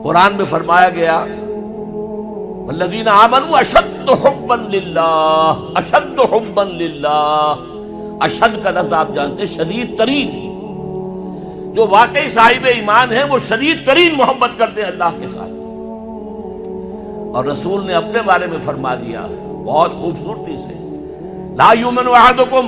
قرآن میں فرمایا گیا والذین آمنوا اشد حبا للہ، اشد حبا للہ، اشد کا لفظ آپ جانتے ہیں شدید ترین، جو واقعی صاحب ایمان ہیں وہ شدید ترین محبت کرتے ہیں اللہ کے ساتھ۔ اور رسول نے اپنے بارے میں فرما دیا بہت خوبصورتی سے، لا یؤمن احدکم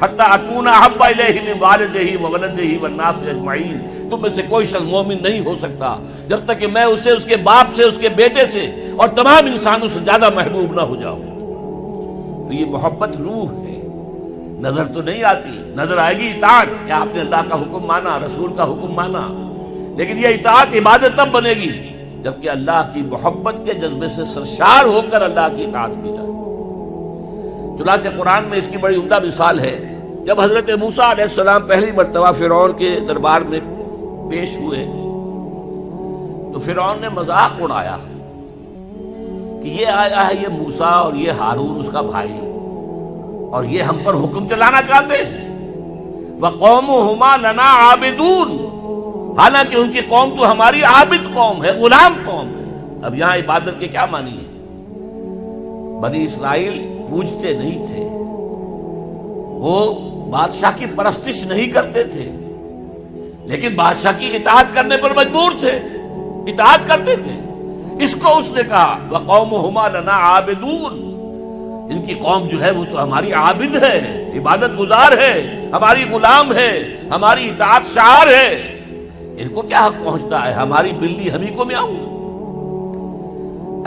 حتی اکون احب الیہ من والدہ وولدہ والناس اجمعین، تم میں سے کوئی شخص مومن نہیں ہو سکتا جب تک کہ میں اسے اس کے باپ سے، اس کے بیٹے سے اور تمام انسانوں سے زیادہ محبوب نہ ہو جاؤں۔ تو یہ محبت روح ہے، نظر تو نہیں آتی، نظر آئے گی اطاعت کہ آپ نے اللہ کا حکم مانا، رسول کا حکم مانا، لیکن یہ اطاعت عبادت تب بنے گی جبکہ اللہ کی محبت کے جذبے سے سرشار ہو کر اللہ کی اطاعت کی جائے۔ چنانچہ قرآن میں اس کی بڑی عمدہ مثال ہے، جب حضرت موسیٰ علیہ السلام پہلی مرتبہ فرعون کے دربار میں پیش ہوئے تو فرعون نے مذاق اڑایا کہ یہ آیا ہے یہ موسیٰ اور یہ ہارون اس کا بھائی، اور یہ ہم پر حکم چلانا چاہتے ہیں، وَقَوْمُهُمَا لَنَا عَابِدُونَ، حالانکہ ان کی قوم تو ہماری عابد قوم ہے، غلام قوم ہے۔ اب یہاں عبادت کے کیا معنی ہے؟ بنی اسرائیل پوجتے نہیں تھے، وہ بادشاہ کی پرستش نہیں کرتے تھے، لیکن بادشاہ کی اطاعت کرنے پر مجبور تھے، اطاعت کرتے تھے۔ اس کو اس نے کہا وَقَوْمُهُمَا لَنَا عَابِدُونَ، ان کی قوم جو ہے وہ تو ہماری عابد ہے، عبادت گزار ہے، ہماری غلام ہے، ہماری اطاعت شعار ہے، ان کو کیا حق پہنچتا ہے، ہماری بلی ہمیں کو میاؤں۔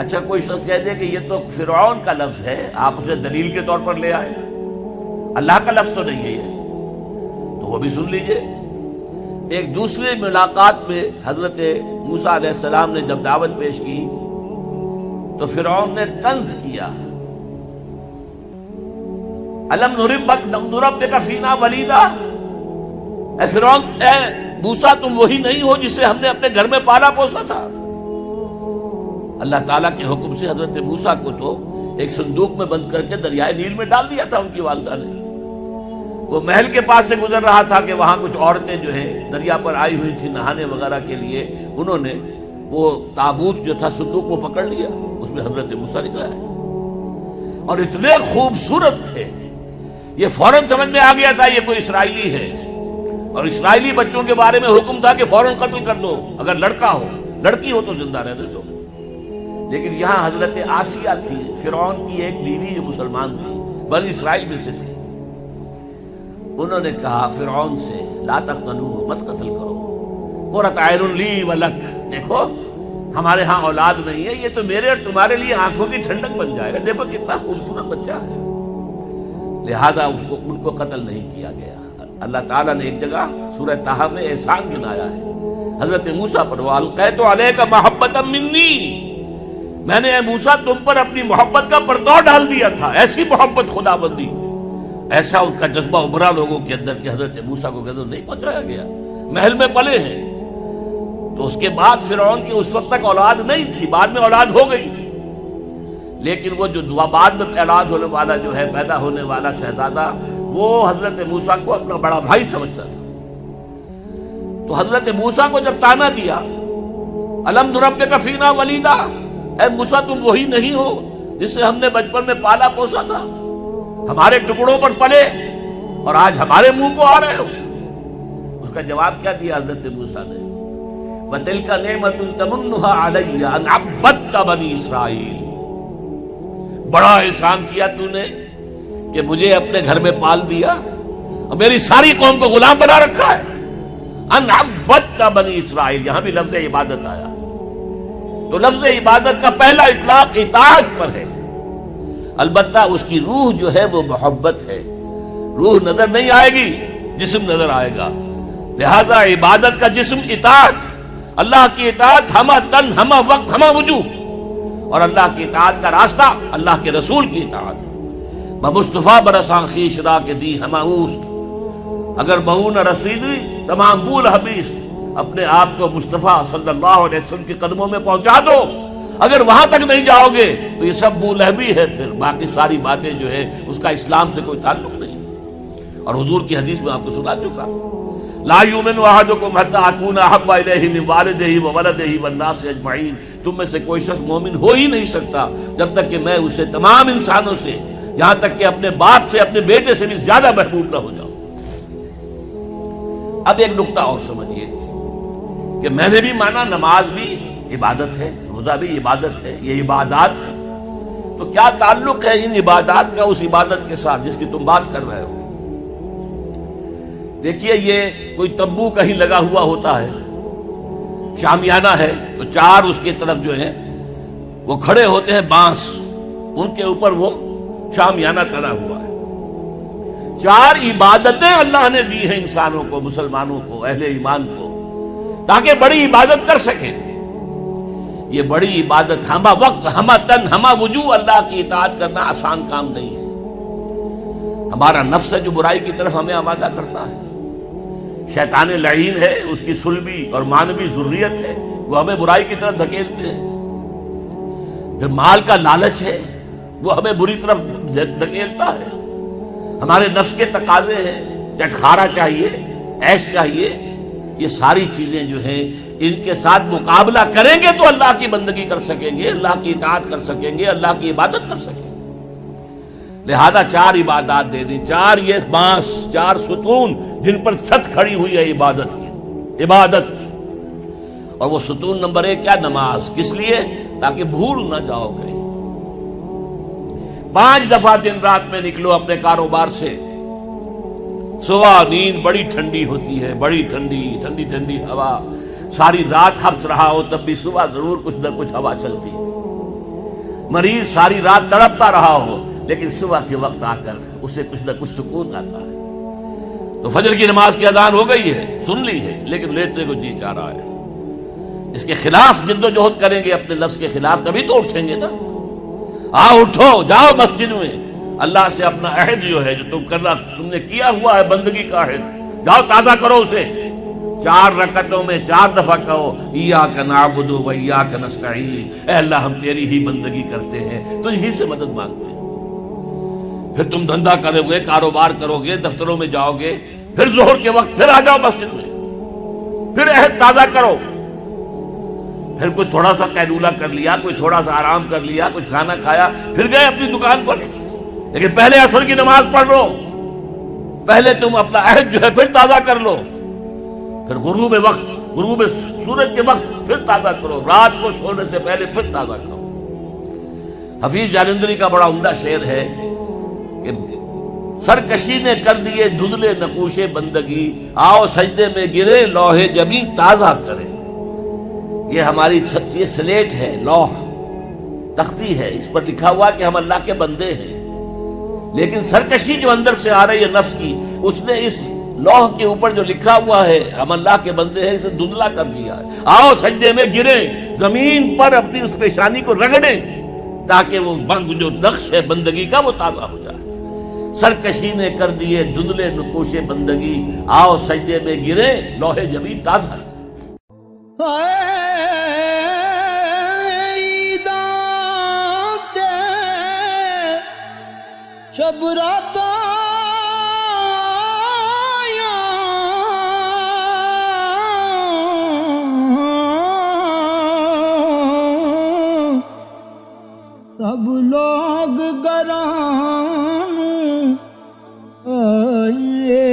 اچھا کوئی شخص کہہ دے کہ یہ تو فرعون کا لفظ ہے، آپ اسے دلیل کے طور پر لے آئے، اللہ کا لفظ تو نہیں ہے یہ، تو وہ بھی سن لیجئے۔ ایک دوسری ملاقات میں حضرت موسیٰ علیہ السلام نے جب دعوت پیش کی تو فرعون نے طنز کیا، الم نربک فینا ولیدا، اے فرعون، اے موسیٰ تم وہی نہیں ہو جسے ہم نے اپنے گھر میں پالا پوسا تھا۔ اللہ تعالیٰ کے حکم سے حضرت موسیٰ کو تو ایک صندوق میں بند کر کے دریائے نیل میں ڈال دیا تھا ان کی والدہ نے۔ وہ محل کے پاس سے گزر رہا تھا کہ وہاں کچھ عورتیں جو ہے دریا پر آئی ہوئی تھی نہانے وغیرہ کے لیے، انہوں نے وہ تابوت جو تھا صندوق وہ پکڑ لیا، اس میں حضرت موسیٰ نکلا ہے، اور اتنے خوبصورت تھے یہ فوراً سمجھ میں آ گیا تھا یہ کوئی اسرائیلی ہے، اور اسرائیلی بچوں کے بارے میں حکم تھا کہ فوراً قتل کر دو، اگر لڑکا ہو، لڑکی ہو تو زندہ رہنے دو۔ لیکن یہاں حضرت آسیہ تھی، فرعون کی ایک بیوی جو مسلمان تھی، بنی اسرائیل میں سے تھی، انہوں نے کہا فرعون سے لا تقتلوہ، مت قتل کرو، قرۃ عین لی ولک، دیکھو ہمارے ہاں اولاد نہیں ہے، یہ تو میرے اور تمہارے لیے آنکھوں کی ٹھنڈک بن جائے گا، دیکھو کتنا خوبصورت بچہ ہے، لہذا ان کو قتل نہیں کیا گیا۔ اللہ تعالیٰ نے ایک جگہ سورہ طٰہٰ میں احسان گنایا ہے حضرت موسیٰ پر، وَأَلْقَيْتُ عَلَيْكَ مَحَبَّةً مِّنِّي، میں نے اے موسیٰ تم پر اپنی محبت کا پرتو ڈال دیا تھا، ایسی محبت خدا بندی، ایسا ان کا جذبہ ابھرا لوگوں کے اندر کہ حضرت موسیٰ کو قتل نہیں پہنچایا گیا، محل میں پلے ہیں۔ تو اس کے بعد فرعون کی اس وقت تک اولاد نہیں تھی، بعد میں اولاد ہو گئی، لیکن وہ جو بعد میں اولاد ہونے والا جو ہے پیدا ہونے والا شہزادہ، وہ حضرت موسیٰ کو اپنا بڑا بھائی سمجھتا تھا۔ تو حضرت موسیٰ کو جب تانا دیا الم نربک فینا ولیدا، اے موسیٰ تم وہی نہیں ہو جسے ہم نے بچپن میں پالا پوسا تھا، ہمارے ٹکڑوں پر پلے اور آج ہمارے منہ کو آ رہے ہو۔ اس کا جواب کیا دیا حضرت موسیٰ نے، وَتِلْكَ نِعْمَةٌ تَمُنُّهَا عَلَيَّ أَنْ عَبَّدْتَ بَنِي إِسْرَائِيلَ، بڑا احسان کیا تو نے کہ مجھے اپنے گھر میں پال دیا اور میری ساری قوم کو غلام بنا رکھا ہے۔ ان عبدت بنی اسرائیل، یہاں بھی لفظ عبادت آیا، تو لفظ عبادت کا پہلا اطلاق اطاعت پر ہے، البتہ اس کی روح جو ہے وہ محبت ہے، روح نظر نہیں آئے گی، جسم نظر آئے گا، لہذا عبادت کا جسم اطاعت، اللہ کی اطاعت ہمہ تن ہمہ وقت ہمہ وجوہ، اور اللہ کی اطاعت کا راستہ اللہ کے رسول کی اطاعت۔ بمصطفیٰ برساں خیش را کے دی ہمہ اوست، اگر بہو نہ رسیدی تمام بول حبیست، اپنے آپ کو مصطفیٰ صلی اللہ علیہ وسلم کے قدموں میں پہنچا دو، اگر وہاں تک نہیں جاؤ گے تو یہ سب بو لہبی ہے، پھر باقی ساری باتیں جو ہے اس کا اسلام سے کوئی تعلق نہیں، اور حضور کی حدیث میں آپ کو سنا چکا۔ لا یؤمن احدکم حتی اکون احب الیہ من والدہ وولدہ والناس اجمعین، تم میں سے کوئی شخص مومن ہو ہی نہیں سکتا جب تک کہ میں اسے تمام انسانوں سے، یہاں تک کہ اپنے باپ سے، اپنے بیٹے سے بھی زیادہ محبوب نہ ہو جاؤں۔ اب ایک نقطہ اور سمجھیے کہ میں نے بھی مانا نماز بھی عبادت ہے، روزہ بھی عبادت ہے، یہ عبادات ہے، تو کیا تعلق ہے ان عبادات کا اس عبادت کے ساتھ جس کی تم بات کر رہے ہو؟ دیکھیے، یہ کوئی تمبو کہیں لگا ہوا ہوتا ہے، شامیانہ ہے، تو چار اس کی طرف جو ہے وہ کھڑے ہوتے ہیں بانس، ان کے اوپر وہ شامیانہ ٹنا ہوا ہے۔ چار عبادتیں اللہ نے دی ہیں انسانوں کو، مسلمانوں کو، اہل ایمان کو، تاکہ بڑی عبادت کر سکیں۔ یہ بڑی عبادت ہمہ وقت، ہمہ تن، ہمہ وجوہ اللہ کی اطاعت کرنا آسان کام نہیں ہے۔ ہمارا نفس ہے جو برائی کی طرف ہمیں آمادہ کرتا ہے، شیطان لعین ہے، اس کی سلبی اور مانوی ذریت ہے، وہ ہمیں برائی کی طرف دھکیلتے ہیں۔ پھر مال کا لالچ ہے، وہ ہمیں بری طرف دھکیلتا ہے۔ ہمارے نفس کے تقاضے ہیں، چٹخارا چاہیے، عیش چاہیے، یہ ساری چیزیں جو ہیں ان کے ساتھ مقابلہ کریں گے تو اللہ کی بندگی کر سکیں گے، اللہ کی اطاعت کر سکیں گے، اللہ کی عبادت کر سکیں گے۔ لہذا چار عبادات دے دی، چار یہ بانس، چار ستون جن پر چھت کھڑی ہوئی ہے عبادت کی، عبادت۔ اور وہ ستون نمبر ایک کیا؟ نماز۔ کس لیے؟ تاکہ بھول نہ جاؤ کہیں۔ 5 دفعہ دن رات میں نکلو اپنے کاروبار سے، صبح نیند بڑی ٹھنڈی ہوتی ہے، بڑی ٹھنڈی ٹھنڈی ٹھنڈی ہوا، ساری رات حبس رہا ہو تب بھی صبح ضرور کچھ نہ کچھ ہوا چلتی، مریض ساری رات تڑپتا رہا ہو لیکن صبح کے وقت آ کر اسے کچھ نہ کچھ سکون آتا ہے۔ تو فجر کی نماز کی اذان ہو گئی ہے، سن لی ہے، لیکن لیٹنے کو جی چاہ رہا ہے۔ اس کے خلاف جد و جہد کریں گے، اپنے نفس کے خلاف، تبھی تو اٹھیں گے نا۔ اٹھو، جاؤ مسجد میں، اللہ سے اپنا عہد جو ہے جو تم نے کیا ہوا ہے، بندگی کا عہد، جاؤ تازہ کرو اسے۔ 4 رکعتوں میں 4 دفعہ کہو ایاک نعبد و ایاک نستعین، اے اللہ ہم تیری ہی بندگی کرتے ہیں، تجھ ہی سے مدد مانگتے ہیں۔ پھر تم دھندا کرو گے، کاروبار کرو گے، دفتروں میں جاؤ گے، پھر ظہر کے وقت پھر آ جاؤ مسجد میں، پھر عہد تازہ کرو۔ پھر کوئی تھوڑا سا قیلولہ کر لیا، کوئی تھوڑا سا آرام کر لیا، کچھ کھانا کھایا، پھر گئے اپنی دکان پر، لیکن پہلے عصر کی نماز پڑھ لو، پہلے تم اپنا عہد جو ہے پھر تازہ کر لو، پھر غروب وقت، غروب سورج کے وقت پھر تازہ کرو، رات کو سونے سے پہلے پھر تازہ کرو۔ حفیظ جالندری کا بڑا عمدہ شعر ہے کہ سرکشی نے کر دیے دھندلے نقوش بندگی، آؤ سجدے میں گرے لوح جبین تازہ کرے۔ یہ ہماری یہ سلیٹ ہے، لوح تختی ہے، اس پر لکھا ہوا کہ ہم اللہ کے بندے ہیں، لیکن سرکشی جو اندر سے آ رہی ہے نفس کی، اس نے اس لوح کے اوپر جو لکھا ہوا ہے ہم اللہ کے بندے ہیں اسے دھندلا کر دیا ہے۔ آؤ سجدے میں گریں، زمین پر اپنی اس پیشانی کو رگڑیں تاکہ وہ جو نقش ہے بندگی کا وہ تازہ ہو جائے۔ سرکشی نے کر دیے دھندلے نقوش بندگی، آؤ سجدے میں گریں لوح جبین تازہ۔ شب رات سب لوگ گران آئے،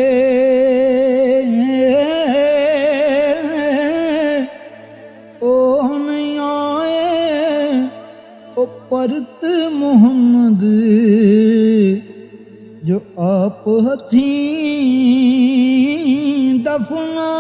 او نہیں آئے او پرت محمد جو آپ ہتھیں دفنا